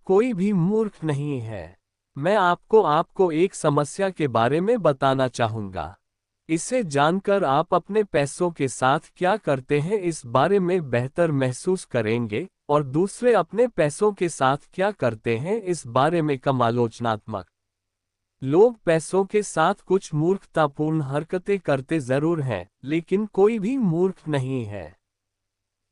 कोई भी मूर्ख नहीं है। मैं आपको एक समस्या के बारे में बताना चाहूंगा। इसे जानकर आप अपने पैसों के साथ क्या करते हैं इस बारे में बेहतर महसूस करेंगे, और दूसरे अपने पैसों के साथ क्या करते हैं इस बारे में कम आलोचनात्मक। लोग पैसों के साथ कुछ मूर्खतापूर्ण हरकतें करते जरूर हैं, लेकिन कोई भी मूर्ख नहीं है।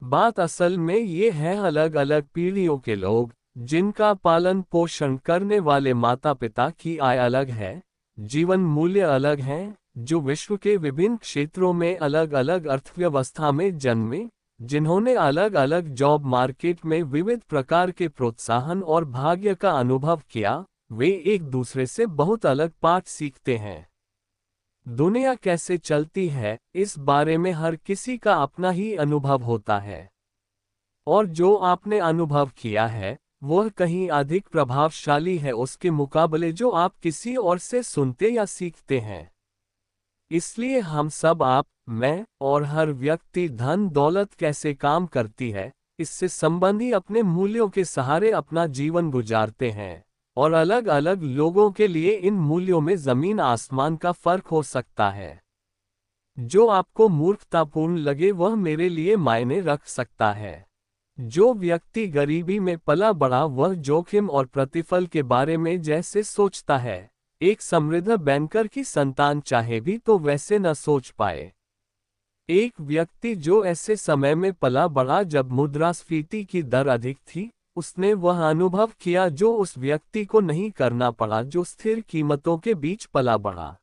बात असल में ये है, अलग अलग पीढ़ियों के लोग, जिनका पालन पोषण करने वाले माता पिता की आय अलग है, जीवन मूल्य अलग हैं, जो विश्व के विभिन्न क्षेत्रों में अलग अलग अर्थव्यवस्था में जन्मे, जिन्होंने अलग अलग जॉब मार्केट में विविध प्रकार के प्रोत्साहन और भाग्य का अनुभव किया, वे एक दूसरे से बहुत अलग पाठ सीखते हैं। दुनिया कैसे चलती है, इस बारे में हर किसी का अपना ही अनुभव होता है। और जो आपने अनुभव किया है, वह कहीं अधिक प्रभावशाली है उसके मुकाबले जो आप किसी और से सुनते या सीखते हैं। इसलिए हम सब, आप, मैं, और हर व्यक्ति धन दौलत कैसे काम करती है, इससे संबंधी अपने मूल्यों के सहारे अपना जीवन गुजारते हैं, और अलग अलग लोगों के लिए इन मूल्यों में जमीन आसमान का फर्क हो सकता है। जो आपको मूर्खतापूर्ण लगे वह मेरे लिए मायने रख सकता है। जो व्यक्ति गरीबी में पला बड़ा वह जोखिम और प्रतिफल के बारे में जैसे सोचता है, एक समृद्ध बैंकर की संतान चाहे भी तो वैसे न सोच पाए। एक व्यक्ति जो ऐसे समय में पला बड़ा जब मुद्रास्फीति की दर अधिक थी, उसने वह अनुभव किया जो उस व्यक्ति को नहीं करना पड़ा जो स्थिर कीमतों के बीच पला बड़ा।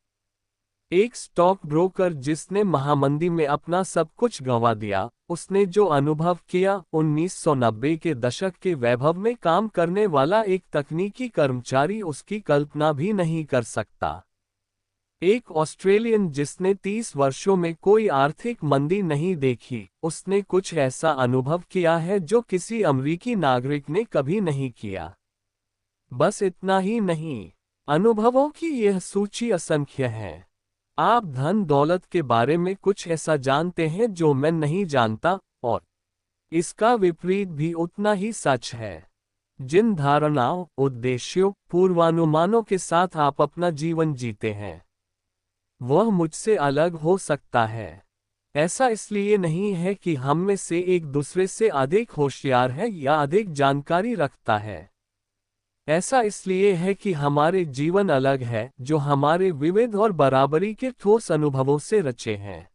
एक स्टॉक ब्रोकर जिसने महामंदी में अपना सब कुछ गंवा दिया, उसने जो अनुभव किया, 1990 के दशक के वैभव में काम करने वाला एक तकनीकी कर्मचारी उसकी कल्पना भी नहीं कर सकता। एक ऑस्ट्रेलियन जिसने 30 वर्षों में कोई आर्थिक मंदी नहीं देखी, उसने कुछ ऐसा अनुभव किया है जो किसी अमेरिकी नागरिक ने कभी नहीं किया। बस इतना ही नहीं, अनुभवों की यह सूची असंख्य है। आप धन दौलत के बारे में कुछ ऐसा जानते हैं जो मैं नहीं जानता, और इसका विपरीत भी उतना ही सच है। जिन धारणाओं, उद्देश्यों, पूर्वानुमानों के साथ आप अपना जीवन जीते हैं, वह मुझसे अलग हो सकता है। ऐसा इसलिए नहीं है कि हम में से एक दूसरे से अधिक होशियार है या अधिक जानकारी रखता है। ऐसा इसलिए है कि हमारे जीवन अलग है, जो हमारे विविध और बराबरी के ठोस अनुभवों से रचे हैं।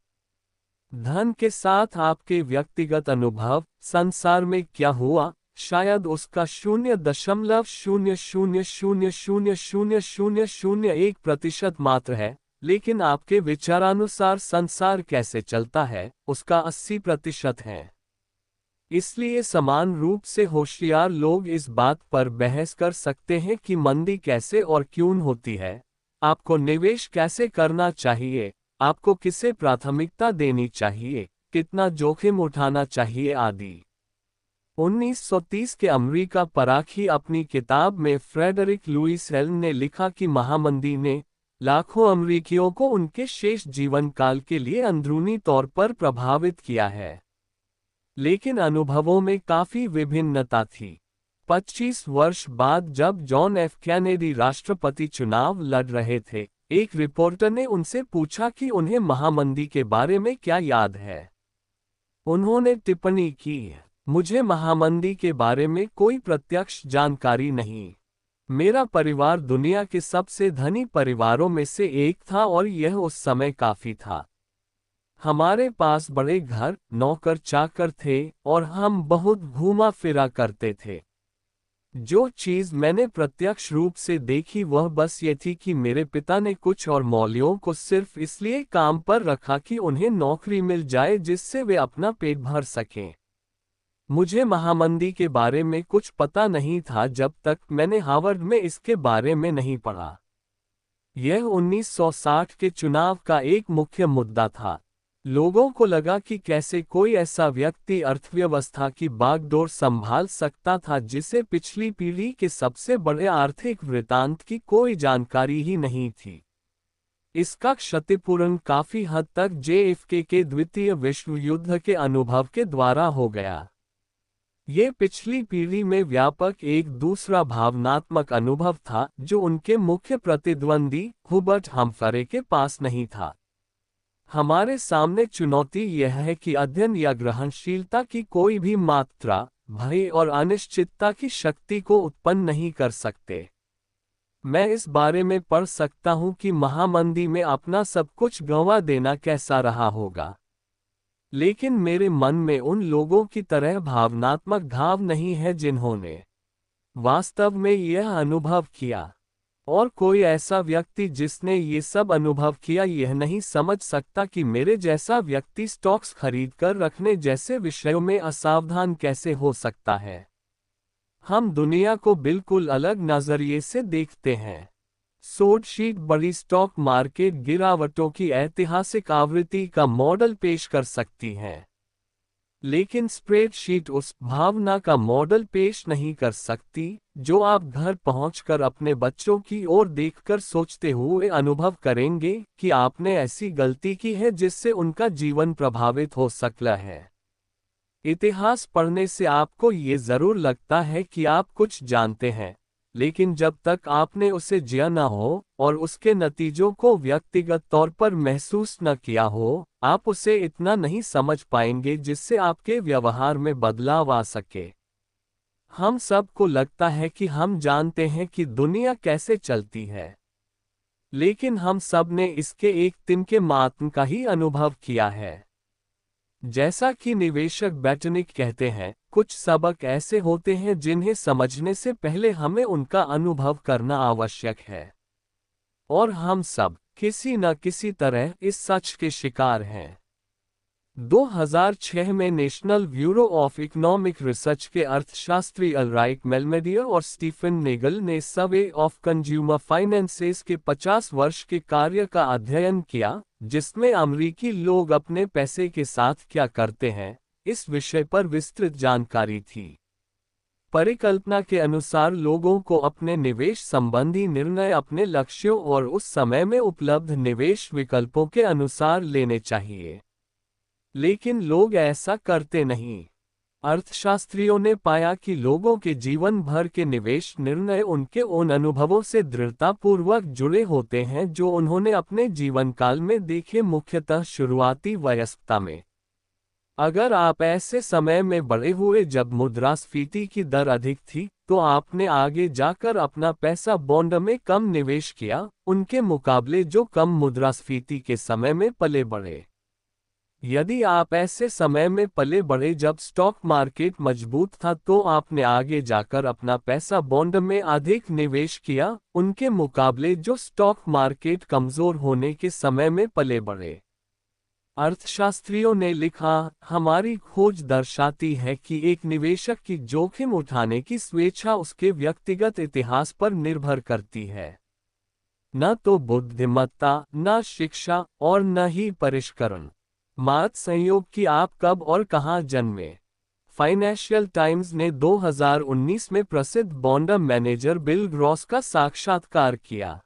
धन के साथ आपके व्यक्तिगत अनुभव, संसार में क्या हुआ, शायद उसका 0.000000001% मात्र है, लेकिन आपके विचारानुसार संसार कैसे चलता है, उसका 80% है। इसलिए समान रूप से होशियार लोग इस बात पर बहस कर सकते हैं कि मंदी कैसे और क्यों होती है, आपको निवेश कैसे करना चाहिए, आपको किसे प्राथमिकता देनी चाहिए, कितना जोखिम उठाना चाहिए आदि। 1930 के अमेरिका पराखी अपनी किताब में फ्रेडरिक लुईस हेलन ने लिखा कि महामंदी ने लाखों अमेरिकियों को उनके शेष जीवन काल के लिए अंदरूनी तौर पर प्रभावित किया है, लेकिन अनुभवों में काफी विभिन्नता थी। 25 वर्ष बाद जब जॉन एफ कैनेडी राष्ट्रपति चुनाव लड़ रहे थे, एक रिपोर्टर ने उनसे पूछा कि उन्हें महामंदी के बारे में क्या याद है। उन्होंने टिप्पणी की, मुझे महामंदी के बारे में कोई प्रत्यक्ष जानकारी नहीं। मेरा परिवार दुनिया के सबसे धनी परिवारों में से एक था और यह उस समय काफी था। हमारे पास बड़े घर, नौकर चाकर थे, और हम बहुत घूमा फिरा करते थे। जो चीज मैंने प्रत्यक्ष रूप से देखी वह बस ये थी कि मेरे पिता ने कुछ और मौलियों को सिर्फ इसलिए काम पर रखा कि उन्हें नौकरी मिल जाए जिससे वे अपना पेट भर सकें। मुझे महामंदी के बारे में कुछ पता नहीं था जब तक मैंने हार्वर्ड में इसके बारे में नहीं पढ़ा। यह 1960 के चुनाव का एक मुख्य मुद्दा था। लोगों को लगा कि कैसे कोई ऐसा व्यक्ति अर्थव्यवस्था की बागडोर संभाल सकता था जिसे पिछली पीढ़ी के सबसे बड़े आर्थिक वृत्तांत की कोई जानकारी ही नहीं थी। इसका क्षतिपूरण काफी हद तक JFK के द्वितीय विश्व युद्ध के अनुभव के द्वारा हो गया। ये पिछली पीढ़ी में व्यापक एक दूसरा भावनात्मक अनुभव था जो उनके मुख्य प्रतिद्वंदी हुबर्ट हम्फ्रे के पास नहीं था। हमारे सामने चुनौती यह है कि अध्ययन या ग्रहणशीलता की कोई भी मात्रा भय और अनिश्चितता की शक्ति को उत्पन्न नहीं कर सकते। मैं इस बारे में पढ़ सकता हूं कि महामंदी में अपना सब कुछ गंवा देना कैसा रहा होगा, लेकिन मेरे मन में उन लोगों की तरह भावनात्मक घाव नहीं है जिन्होंने वास्तव में यह अनुभव किया। और कोई ऐसा व्यक्ति जिसने ये सब अनुभव किया यह नहीं समझ सकता कि मेरे जैसा व्यक्ति स्टॉक्स खरीद कर रखने जैसे विषयों में असावधान कैसे हो सकता है। हम दुनिया को बिल्कुल अलग नजरिए से देखते हैं। स्प्रेडशीट बड़ी स्टॉक मार्केट गिरावटों की ऐतिहासिक आवृत्ति का मॉडल पेश कर सकती है, लेकिन स्प्रेडशीट उस भावना का मॉडल पेश नहीं कर सकती जो आप घर पहुंचकर अपने बच्चों की ओर देखकर सोचते हुए अनुभव करेंगे कि आपने ऐसी गलती की है जिससे उनका जीवन प्रभावित हो सकता है। इतिहास पढ़ने से आपको ये जरूर लगता है कि आप कुछ जानते हैं, लेकिन जब तक आपने उसे जिया न हो और उसके नतीजों को व्यक्तिगत तौर पर महसूस न किया हो, आप उसे इतना नहीं समझ पाएंगे जिससे आपके व्यवहार में बदलाव आ सके। हम सब को लगता है कि हम जानते हैं कि दुनिया कैसे चलती है, लेकिन हम सब ने इसके एक तिनके मात्र का ही अनुभव किया है। जैसा कि निवेशक बैटनिक कहते हैं, कुछ सबक ऐसे होते हैं जिन्हें समझने से पहले हमें उनका अनुभव करना आवश्यक है, और हम सब किसी न किसी तरह इस सच के शिकार हैं। 2006 में national bureau of economic research के अर्थशास्त्री अल्राइक मेलमेडियर और स्टीफन नेगल ने सर्वे ऑफ कंज्यूमर फाइनेंसेस के 50 वर्ष के कार्य का अध्ययन किया, जिसमें अमेरिकी लोग अपने पैसे के साथ क्या करते हैं, इस विषय पर विस्तृत जानकारी थी। परिकल्पना के अनुसार लोगों को अपने निवेश संबंधी निर्णय अपने लक्ष्यों और उस समय में उपलब्ध निवेश विकल्पों के अनुसार लेने चाहिए, लेकिन लोग ऐसा करते नहीं। अर्थशास्त्रियों ने पाया कि लोगों के जीवन भर के निवेश निर्णय उनके उन अनुभवों से दृढ़तापूर्वक जुड़े होते हैं जो उन्होंने अपने जीवन काल में देखे, मुख्यतः शुरुआती वयस्कता में। अगर आप ऐसे समय में बड़े हुए जब मुद्रास्फीति की दर अधिक थी, तो आपने आगे जाकर अपना पैसा बॉन्ड में कम निवेश किया, उनके मुकाबले जो कम मुद्रास्फीति के समय में पले बढ़े। यदि आप ऐसे समय में पले बढ़े जब स्टॉक मार्केट मजबूत था, तो आपने आगे जाकर अपना पैसा बॉन्ड में अधिक निवेश किया, उनके मुकाबले जो स्टॉक मार्केट कमजोर होने के समय में पले बढ़े। अर्थशास्त्रियों ने लिखा, हमारी खोज दर्शाती है कि एक निवेशक की जोखिम उठाने की स्वेच्छा उसके व्यक्तिगत इतिहास पर निर्भर करती है, न तो बुद्धिमत्ता, न शिक्षा और न ही परिष्करण। मात संयोग कि आप कब और कहां जन्मे। फाइनेंशियल टाइम्स ने 2019 में प्रसिद्ध बॉन्ड मैनेजर बिल ग्रॉस का साक्षात्कार किया।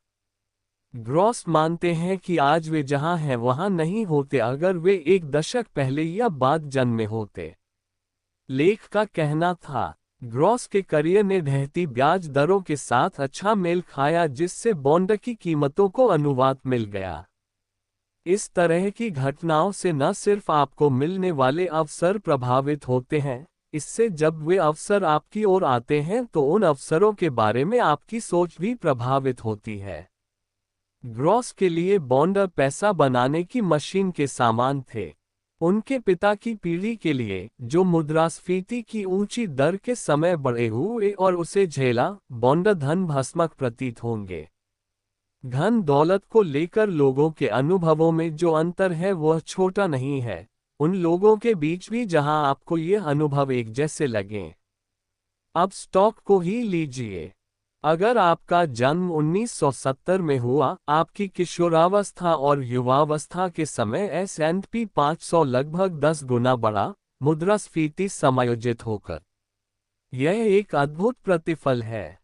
ग्रॉस मानते हैं कि आज वे जहां हैं वहां नहीं होते अगर वे एक दशक पहले या बाद जन्मे होते। लेख का कहना था, ग्रॉस के करियर ने ढहती ब्याज दरों के साथ अच्छा मेल खाया, जिससे बॉन्ड की कीमतों को अनुवाद मिल गया। इस तरह की घटनाओं से न सिर्फ आपको मिलने वाले अवसर प्रभावित होते हैं, इससे जब वे अवसर आपकी ओर आते हैं तो उन अवसरों के बारे में आपकी सोच भी प्रभावित होती है। ग्रॉस के लिए बॉन्ड पैसा बनाने की मशीन के समान थे। उनके पिता की पीढ़ी के लिए, जो मुद्रास्फीति की ऊंची दर के समय बड़े हुए और उसे झेला, बॉन्ड धन भस्मक प्रतीत होंगे। धन दौलत को लेकर लोगों के अनुभवों में जो अंतर है वह छोटा नहीं है, उन लोगों के बीच भी जहां आपको ये अनुभव एक जैसे लगें। अब स्टॉक को ही लीजिए। अगर आपका जन्म 1970 में हुआ, आपकी किशोरावस्था और युवावस्था के समय S&P 500 लगभग 10 गुना बढ़ा, मुद्रास्फीति समायोजित होकर। यह एक अद्भुत प्रतिफल है।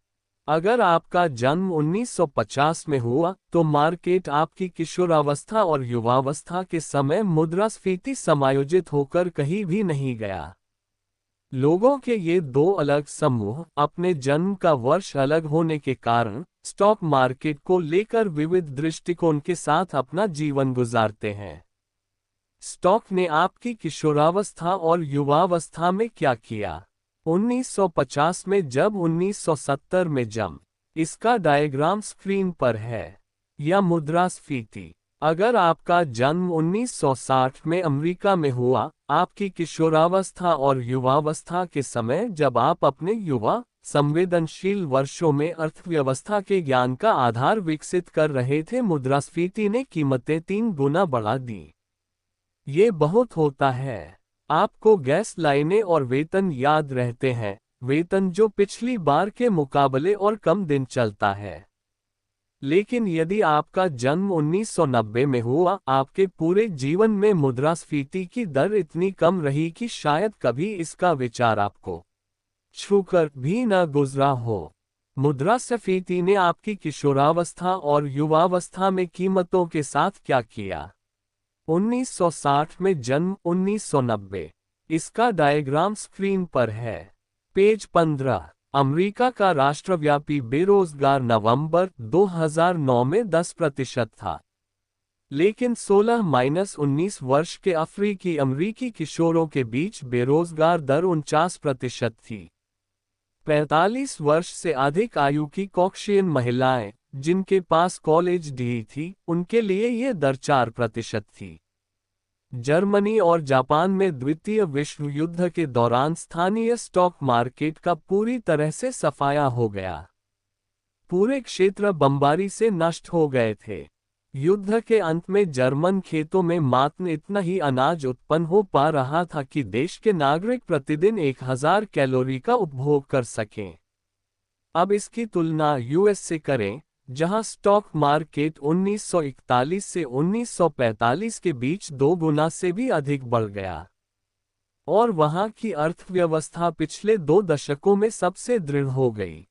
अगर आपका जन्म 1950 में हुआ, तो मार्केट आपकी किशोरावस्था और युवावस्था के समय मुद्रास्फीति समायोजित होकर कहीं भी नहीं गया। लोगों के ये दो अलग समूह अपने जन्म का वर्ष अलग होने के कारण स्टॉक मार्केट को लेकर विविध दृष्टिकोण के साथ अपना जीवन गुजारते हैं। स्टॉक ने आपकी किशोरावस्था और युवावस्था में क्या किया? 1950 में जब 1970 में जम। इसका डायग्राम स्क्रीन पर है। या मुद्रास्फीति। अगर आपका जन्म 1960 में अमेरिका में हुआ, आपकी किशोरावस्था और युवावस्था के समय जब आप अपने युवा संवेदनशील वर्षों में अर्थव्यवस्था के ज्ञान का आधार विकसित कर रहे थे, मुद्रास्फीति ने कीमतें 3 गुना बढ़ा दी। ये बहुत होता है। आपको गैस लाइनें और वेतन याद रहते हैं, वेतन जो पिछली बार के मुकाबले और कम दिन चलता है। लेकिन यदि आपका जन्म 1990 में हुआ, आपके पूरे जीवन में मुद्रास्फीति की दर इतनी कम रही कि शायद कभी इसका विचार आपको छूकर भी न गुजरा हो। मुद्रास्फीति ने आपकी किशोरावस्था और युवावस्था में कीमतों के साथ क्या किया? 1960 में जन्म 1990। इसका डायग्राम स्क्रीन पर है। पेज 15। अमेरिका का राष्ट्रव्यापी बेरोजगार नवंबर 2009 में 10% था। लेकिन 16-19 वर्ष के अफ्रीकी अमरीकी किशोरों के बीच बेरोजगार दर 49% थी। 45 वर्ष से अधिक आयु की कॉकेशियन महिलाएं, जिनके पास कॉलेज डिग्री थी, उनके लिए ये दर 4% थी। जर्मनी और जापान में द्वितीय विश्व युद्ध के दौरान स्थानीय स्टॉक मार्केट का पूरी तरह से सफाया हो गया। पूरे क्षेत्र बमबारी से नष्ट हो गए थे। युद्ध के अंत में जर्मन खेतों में मात्र इतना ही अनाज उत्पन्न हो पा रहा था कि देश के नागरिक प्रतिदिन 1000 कैलोरी का उपभोग कर सकें। अब इसकी तुलना यूएस से करें, जहां स्टॉक मार्केट 1941 से 1945 के बीच 2 गुना से भी अधिक बढ़ गया। और वहां की अर्थव्यवस्था पिछले 2 दशकों में सबसे दृढ़ हो गई।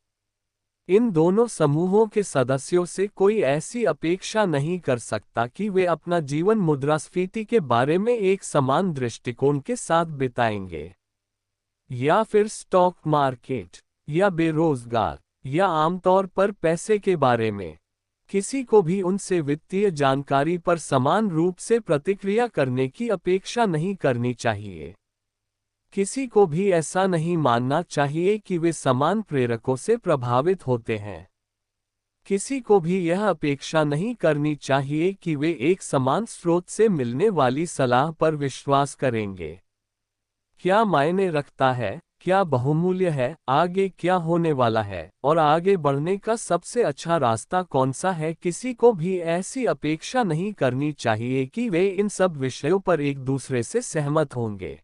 इन दोनों समूहों के सदस्यों से कोई ऐसी अपेक्षा नहीं कर सकता कि वे अपना जीवन मुद्रास्फीति के बारे में एक समान दृष्टिकोण के साथ बिताएंगे। या फिर स्टॉक मार्केट, या बेरोजगार, या आमतौर पर पैसे के बारे में। किसी को भी उनसे वित्तीय जानकारी पर समान रूप से प्रतिक्रिया करने की अपेक्षा नहीं करनी चाहिए। किसी को भी ऐसा नहीं मानना चाहिए कि वे समान प्रेरकों से प्रभावित होते हैं। किसी को भी यह अपेक्षा नहीं करनी चाहिए कि वे एक समान स्रोत से मिलने वाली सलाह पर विश्वास करेंगे। क्या मायने रखता है, क्या बहुमूल्य है, आगे क्या होने वाला है, और आगे बढ़ने का सबसे अच्छा रास्ता कौन सा है? किसी को भी ऐसी अपेक्षा नहीं करनी चाहिए कि वे इन सब विषयों पर एक दूसरे से सहमत होंगे।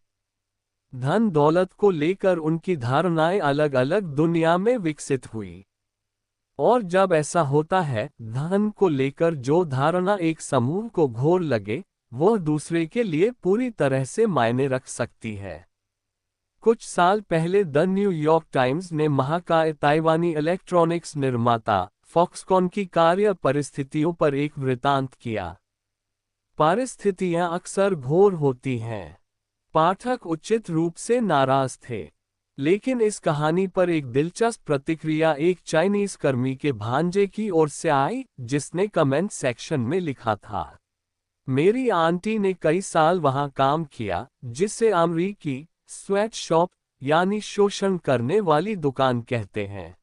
धन दौलत को लेकर उनकी धारणाएं अलग अलग दुनिया में विकसित हुई। और जब ऐसा होता है, धन को लेकर जो धारणा एक समूह को घोर लगे, वह दूसरे के लिए पूरी तरह से मायने रख सकती है। कुछ साल पहले द न्यूयॉर्क टाइम्स ने महाकाय ताइवानी इलेक्ट्रॉनिक्स निर्माता फॉक्सकॉन की कार्य परिस्थितियों पर एक वृत्तांत किया। परिस्थितियां अक्सर घोर होती हैं। पाठक उचित रूप से नाराज थे। लेकिन इस कहानी पर एक दिलचस्प प्रतिक्रिया एक चाइनीज कर्मी के भांजे की ओर से आई, जिसने कमेंट सेक्शन में लिखा था, मेरी आंटी ने कई साल वहां काम किया, जिसे अमरीकी स्वेट शॉप यानी शोषण करने वाली दुकान कहते हैं।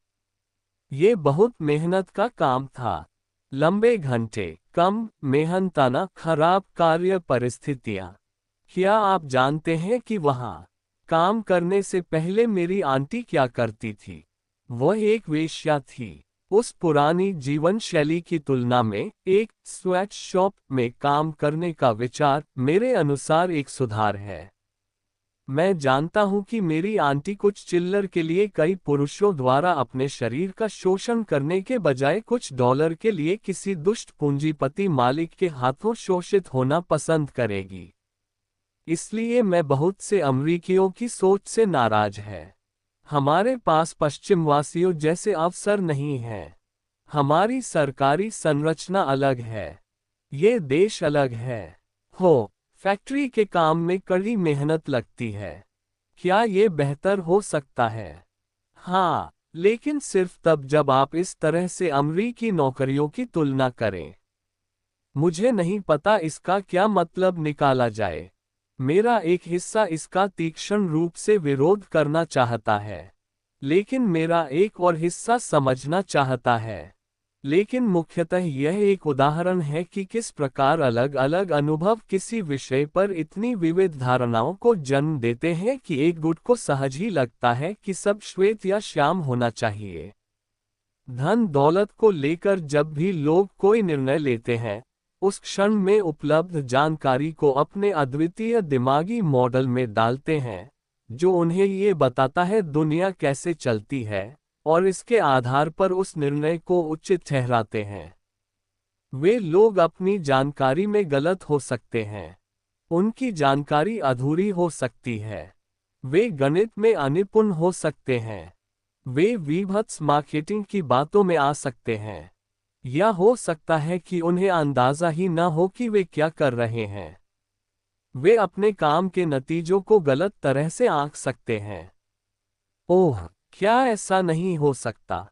ये बहुत मेहनत का काम था। लंबे घंटे, कम मेहनताना, खराब कार्य परिस्थितियां। क्या आप जानते हैं कि वहां काम करने से पहले मेरी आंटी क्या करती थी? वह एक वेश्या थी। उस पुरानी जीवन शैली की तुलना में एक स्वेट शॉप में काम करने का विचार मेरे अनुसार एक सुधार है। मैं जानता हूं कि मेरी आंटी कुछ चिल्लर के लिए कई पुरुषों द्वारा अपने शरीर का शोषण करने के बजाय कुछ डॉलर के लिए किसी दुष्ट पूंजीपति मालिक के हाथों शोषित होना पसंद करेगी। इसलिए मैं बहुत से अमरीकियों की सोच से नाराज है। हमारे पास पश्चिमवासियों जैसे अवसर नहीं हैं। हमारी सरकारी संरचना अलग है। ये देश अलग है। फैक्ट्री के काम में कड़ी मेहनत लगती है। क्या ये बेहतर हो सकता है? हाँ, लेकिन सिर्फ तब जब आप इस तरह से अमरीकी नौकरियों की तुलना करें। मुझे नहीं पता इसका क्या मतलब निकाला जाए। मेरा एक हिस्सा इसका तीक्ष्ण रूप से विरोध करना चाहता है, लेकिन मेरा एक और हिस्सा समझना चाहता है। लेकिन मुख्यतः यह एक उदाहरण है कि किस प्रकार अलग अलग अनुभव किसी विषय पर इतनी विविध धारणाओं को जन्म देते हैं कि एक गुट को सहज ही लगता है कि सब श्वेत या श्याम होना चाहिए। धन दौलत को लेकर जब भी लोग कोई निर्णय लेते हैं, उस क्षण में उपलब्ध जानकारी को अपने अद्वितीय दिमागी मॉडल में डालते हैं, जो उन्हें ये बताता है दुनिया कैसे चलती है, और इसके आधार पर उस निर्णय को उचित ठहराते हैं। वे लोग अपनी जानकारी में गलत हो सकते हैं। उनकी जानकारी अधूरी हो सकती है। वे गणित में अनिपुण हो सकते हैं। वे विभत्स मार्केटिंग की बातों में आ सकते हैं। या हो सकता है कि उन्हें अंदाजा ही न हो कि वे क्या कर रहे हैं। वे अपने काम के नतीजों को गलत तरह से आंक सकते हैं। ओह, क्या ऐसा नहीं हो सकता?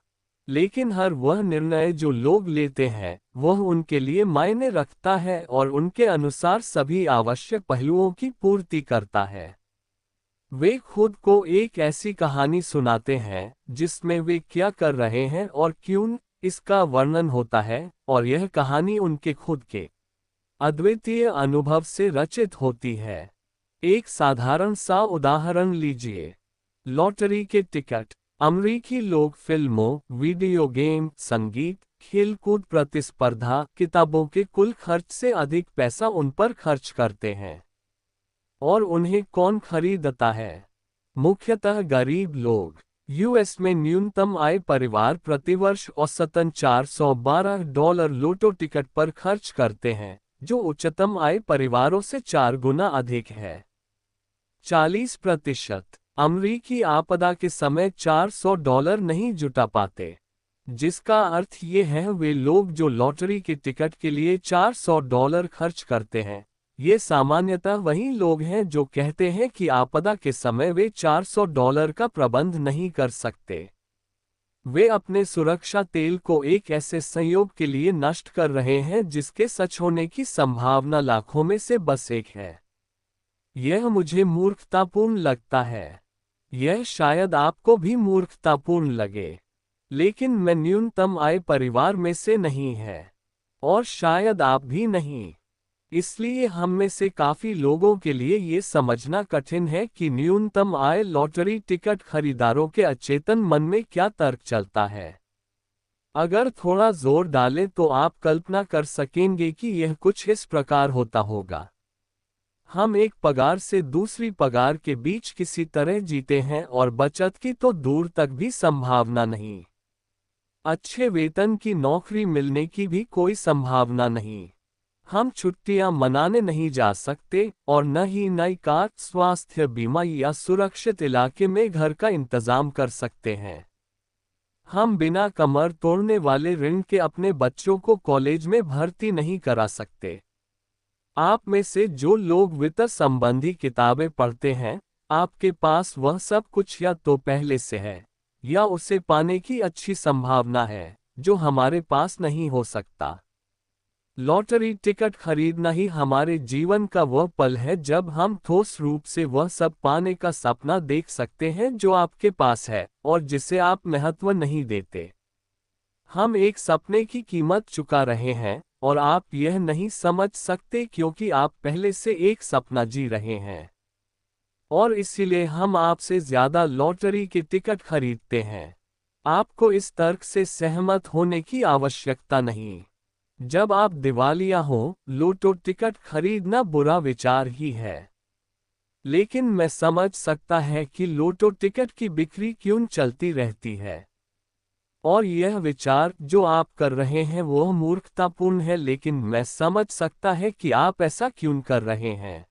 लेकिन हर वह निर्णय जो लोग लेते हैं, वह उनके लिए मायने रखता है और उनके अनुसार सभी आवश्यक पहलुओं की पूर्ति करता है। वे खुद को एक ऐसी कहानी सुनाते हैं जिसमें वे क्या कर रहे हैं और क्यों, इसका वर्णन होता है, और यह कहानी उनके खुद के अद्वितीय अनुभव से रचित होती है। एक साधारण सा उदाहरण लीजिए। लॉटरी के टिकट। अमेरिकी लोग फिल्मों, वीडियो गेम, संगीत, खेलकूद प्रतिस्पर्धा, किताबों के कुल खर्च से अधिक पैसा उन पर खर्च करते हैं। और उन्हें कौन खरीदता है? मुख्यतः गरीब लोग। यूएस में न्यूनतम आय परिवार प्रतिवर्ष औसतन $412 लोटो टिकट पर खर्च करते हैं, जो उच्चतम आय परिवारों से 4 गुना अधिक है। 40% अमरीकी आपदा के समय $400 नहीं जुटा पाते, जिसका अर्थ ये है वे लोग जो लॉटरी के टिकट के लिए $400 खर्च करते हैं, ये सामान्यतः वही लोग हैं जो कहते हैं कि आपदा के समय वे $400 का प्रबंध नहीं कर सकते। वे अपने सुरक्षा तेल को एक ऐसे संयोग के लिए नष्ट कर रहे हैं जिसके सच होने की संभावना लाखों में से बस एक है। यह मुझे मूर्खतापूर्ण लगता है। यह शायद आपको भी मूर्खतापूर्ण लगे, लेकिन मैं न्यूनतम आय परिवार में से नहीं है, और शायद आप भी नहीं। इसलिए हम में से काफी लोगों के लिए ये समझना कठिन है कि न्यूनतम आय लॉटरी टिकट खरीदारों के अचेतन मन में क्या तर्क चलता है। अगर थोड़ा जोर डालें तो आप कल्पना कर सकेंगे कि यह कुछ इस प्रकार होता होगा। हम एक पगार से दूसरी पगार के बीच किसी तरह जीते हैं और बचत की तो दूर तक भी संभावना नहीं। अच्छे वेतन की नौकरी मिलने की भी कोई संभावना नहीं। हम छुट्टियां मनाने नहीं जा सकते और न ही नई कार, स्वास्थ्य बीमा या सुरक्षित इलाके में घर का इंतजाम कर सकते हैं। हम बिना कमर तोड़ने वाले ऋण के अपने बच्चों को कॉलेज में भर्ती नहीं करा सकते। आप में से जो लोग वित्त संबंधी किताबें पढ़ते हैं, आपके पास वह सब कुछ या तो पहले से है, या उसे पाने की अच्छी संभावना है, जो हमारे पास नहीं हो सकता। लॉटरी टिकट खरीदना ही हमारे जीवन का वह पल है जब हम ठोस रूप से वह सब पाने का सपना देख सकते हैं जो आपके पास है और जिसे आप महत्व नहीं देते। हम एक सपने की कीमत चुका रहे हैं और आप यह नहीं समझ सकते क्योंकि आप पहले से एक सपना जी रहे हैं। और इसीलिए हम आपसे ज्यादा लॉटरी के टिकट खरीदते हैं। आपको इस तर्क से सहमत होने की आवश्यकता नहीं। जब आप दिवालिया हो, लोटो टिकट खरीदना बुरा विचार ही है। लेकिन मैं समझ सकता है कि लोटो टिकट की बिक्री क्यों चलती रहती है। और यह विचार जो आप कर रहे हैं वह मूर्खतापूर्ण है, लेकिन मैं समझ सकता है कि आप ऐसा क्यों कर रहे हैं।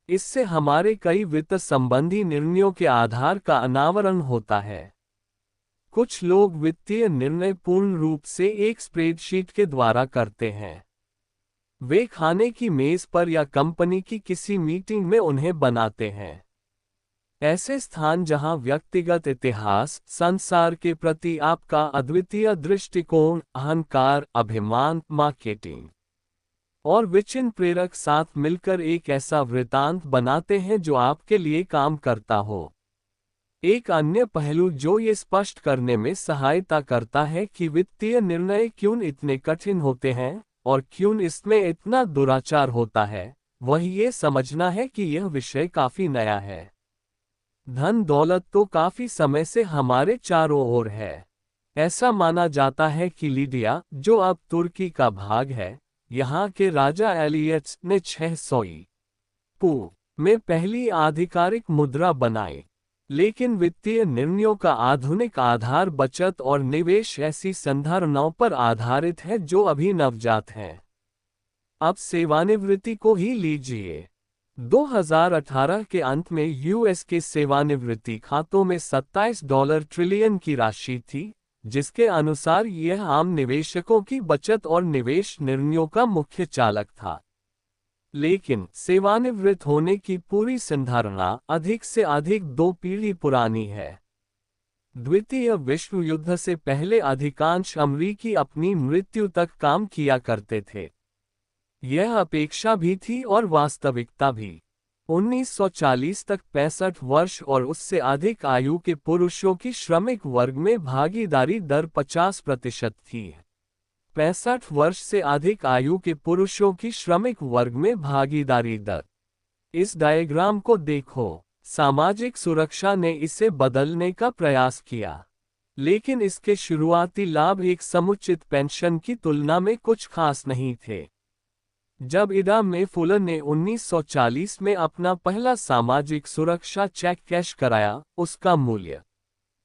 इससे हमारे कई वित्त संबंधी निर्णयों के आधार का अनावरण होता है। कुछ लोग वित्तीय निर्णय पूर्ण रूप से एक स्प्रेडशीट के द्वारा करते हैं। वे खाने की मेज पर या कंपनी की किसी मीटिंग में उन्हें बनाते हैं। ऐसे स्थान जहां व्यक्तिगत इतिहास, संसार के प्रति आपका अद्वितीय दृष्टिकोण, अहंकार, अभिमान, मार्केटिंग और विचिन प्रेरक साथ मिलकर एक ऐसा वृत्तांत बनाते हैं जो आपके लिए काम करता हो। एक अन्य पहलू जो ये स्पष्ट करने में सहायता करता है कि वित्तीय निर्णय क्यों इतने कठिन होते हैं और क्यों इसमें इतना दुराचार होता है, वह ये समझना है कि यह विषय काफी नया है। धन दौलत तो काफी समय से हमारे चारों ओर है। ऐसा माना जाता है कि लीडिया, जो अब तुर्की का भाग है, यहाँ के राजा एलियट्स ने 600 पू में पहली आधिकारिक मुद्रा बनाई। लेकिन वित्तीय निर्णयों का आधुनिक आधार बचत और निवेश ऐसी संधारणाओं पर आधारित है जो अभी नवजात हैं। अब सेवानिवृत्ति को ही लीजिए। 2018 के अंत में यूएस के सेवानिवृत्ति खातों में $27 ट्रिलियन की राशि थी, जिसके अनुसार यह आम निवेशकों की बचत और निवेश निर्णयों का मुख्य चालक था। लेकिन सेवानिवृत्त होने की पूरी संधारणा अधिक से अधिक 2 पीढ़ी पुरानी है। द्वितीय विश्व युद्ध से पहले अधिकांश अमरीकी अपनी मृत्यु तक काम किया करते थे। यह अपेक्षा भी थी और वास्तविकता भी। 1940 तक 65 वर्ष और उससे अधिक आयु के पुरुषों की श्रमिक वर्ग में भागीदारी दर 50% थी। 65 वर्ष से अधिक आयु के पुरुषों की श्रमिक वर्ग में भागीदारी दर। इस डायग्राम को देखो। सामाजिक सुरक्षा ने इसे बदलने का प्रयास किया, लेकिन इसके शुरुआती लाभ एक समुचित पेंशन की तुलना में कुछ खास नहीं थे। जब इडा में फुलर ने 1940 में अपना पहला सामाजिक सुरक्षा चेक कैश कराया, उसका मूल्य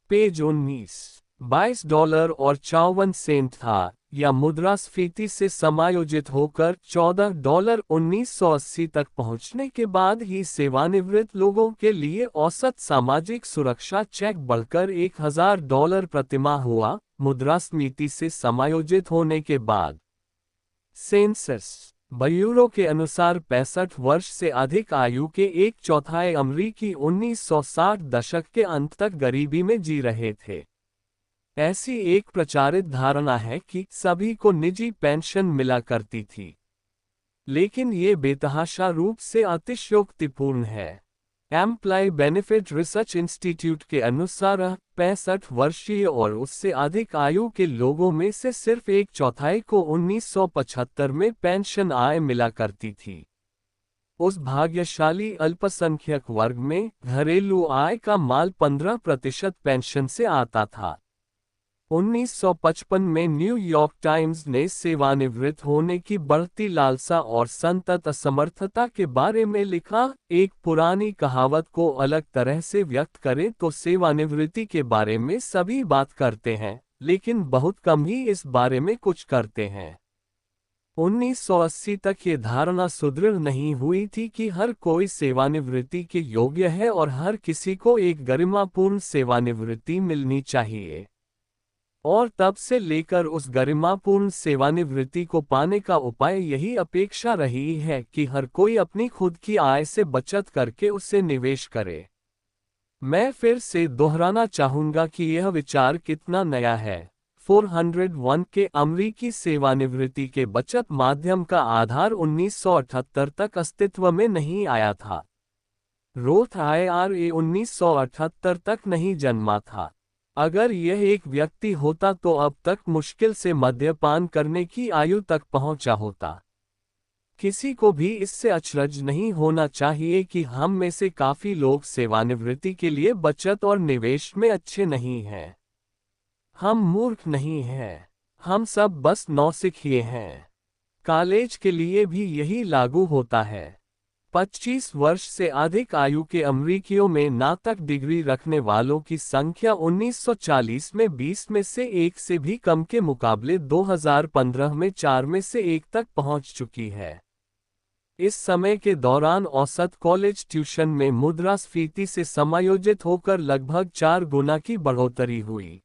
पेज 19 $22 और 54 सेंट था, या मुद्रास्फीति से समायोजित होकर $14 1980 तक पहुंचने के बाद ही सेवानिवृत्त लोगों के लिए औसत सामाजिक सुरक्षा चेक बढ़कर $1000 प्रतिमाह हुआ। मुद्रास्फीति से समायोजित होने के बाद सेंसस ब्यूरो के अनुसार 65 वर्ष से अधिक आयु के 1/4 अमरीकी 1960 दशक के अंत तक गरीबी में जी रहे थे। ऐसी एक प्रचारित धारणा है कि सभी को निजी पेंशन मिला करती थी, लेकिन ये बेतहाशा रूप से अतिशयोक्तिपूर्ण है। एम्प्लॉय बेनिफिट रिसर्च इंस्टीट्यूट के अनुसार 65 वर्षीय और उससे अधिक आयु के लोगों में से सिर्फ 1/4 को 1975 में पेंशन आय मिला करती थी। उस भाग्यशाली अल्पसंख्यक वर्ग में घरेलू आय का माल 15% पेंशन से आता था। 1955 में न्यूयॉर्क टाइम्स ने सेवानिवृत्त होने की बढ़ती लालसा और संतत असमर्थता के बारे में लिखा। एक पुरानी कहावत को अलग तरह से व्यक्त करें तो सेवानिवृत्ति के बारे में सभी बात करते हैं, लेकिन बहुत कम ही इस बारे में कुछ करते हैं। 1980 तक ये धारणा सुदृढ़ नहीं हुई थी कि हर कोई सेवानिवृत्ति के योग्य है और हर किसी को एक गरिमापूर्ण सेवानिवृत्ति मिलनी चाहिए। और तब से लेकर उस गरिमापूर्ण सेवानिवृत्ति को पाने का उपाय यही अपेक्षा रही है कि हर कोई अपनी खुद की आय से बचत करके उसे निवेश करे। मैं फिर से दोहराना चाहूंगा कि यह विचार कितना नया है। 401 के अमरीकी सेवानिवृत्ति के बचत माध्यम का आधार 1978 तक अस्तित्व में नहीं आया था। रोथ IRA 1978 तक नहीं जन्मा था। अगर यह एक व्यक्ति होता तो अब तक मुश्किल से मद्यपान करने की आयु तक पहुंचा होता। किसी को भी इससे अचरज नहीं होना चाहिए कि हम में से काफी लोग सेवानिवृत्ति के लिए बचत और निवेश में अच्छे नहीं हैं। हम मूर्ख नहीं हैं, हम सब बस नौसिखिए हैं। कॉलेज के लिए भी यही लागू होता है। 25 वर्ष से अधिक आयु के अमरीकियों में स्नातक डिग्री रखने वालों की संख्या 1940 में 20 में से 1 से भी कम के मुकाबले 2015 में 4 में से 1 तक पहुंच चुकी है। इस समय के दौरान औसत कॉलेज ट्यूशन में मुद्रास्फीति से समायोजित होकर लगभग 4 गुना की बढ़ोतरी हुई।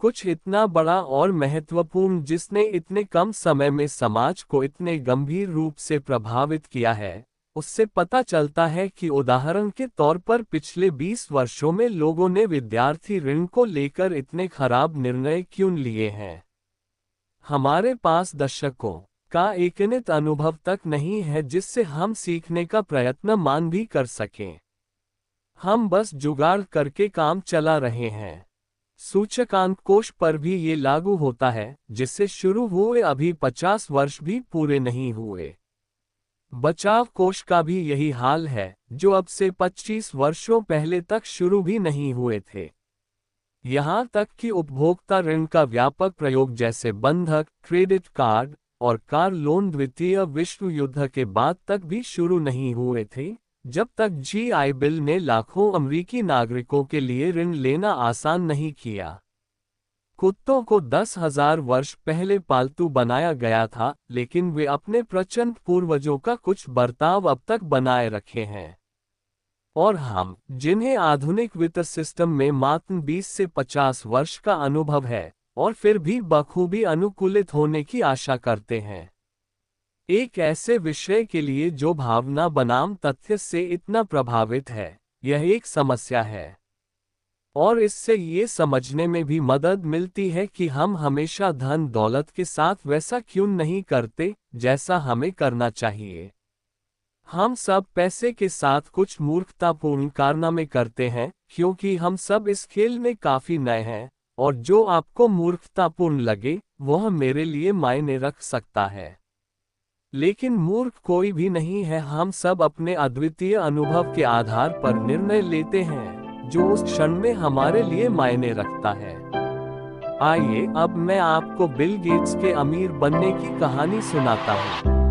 कुछ इतना बड़ा और महत्वपूर्ण जिसने इतने कम समय में समाज को इतने गंभीर रूप से प्रभावित किया है, उससे पता चलता है कि उदाहरण के तौर पर पिछले 20 वर्षों में लोगों ने विद्यार्थी ऋण को लेकर इतने खराब निर्णय क्यों लिए हैं। हमारे पास दशकों का एकनित अनुभव तक नहीं है जिससे हम सीखने का प्रयत्न मान भी कर सकें। हम बस जुगाड़ करके काम चला रहे हैं। सूचकांक कोष पर भी ये लागू होता है, जिससे शुरू हुए अभी 50 वर्ष भी पूरे नहीं हुए। बचाव कोष का भी यही हाल है, जो अब से 25 वर्षों पहले तक शुरू भी नहीं हुए थे। यहाँ तक कि उपभोक्ता ऋण का व्यापक प्रयोग जैसे बंधक, क्रेडिट कार्ड और कार लोन द्वितीय विश्व युद्ध के बाद तक भी शुरू नहीं हुए थे, जब तक जीआई बिल ने लाखों अमेरिकी नागरिकों के लिए ऋण लेना आसान नहीं किया। कुत्तों को 10,000 वर्ष पहले पालतू बनाया गया था, लेकिन वे अपने प्रचंड पूर्वजों का कुछ बर्ताव अब तक बनाए रखे हैं। और हम, जिन्हें आधुनिक वित्त सिस्टम में मात्र 20 से 50 वर्ष का अनुभव है, और फिर भी बखूबी अनुकूलित होने की आशा करते हैं। एक ऐसे विषय के लिए जो भावना बनाम तथ्य से इतना प्रभावित है, यह एक समस्या है। और इससे ये समझने में भी मदद मिलती है कि हम हमेशा धन दौलत के साथ वैसा क्यों नहीं करते, जैसा हमें करना चाहिए। हम सब पैसे के साथ कुछ मूर्खतापूर्ण कारनामे करते हैं, क्योंकि हम सब इस खेल में काफी नए हैं, और जो आपको मूर्खतापूर्ण लगे, वह मेरे लिए मायने रख सकता है। लेकिन मूर्ख कोई भी नहीं है, हम सब अपने अद्वितीय अनुभव के आधार पर निर्णय लेते हैं, जो उस क्षण में हमारे लिए मायने रखता है। आइए अब मैं आपको बिल गेट्स के अमीर बनने की कहानी सुनाता हूँ।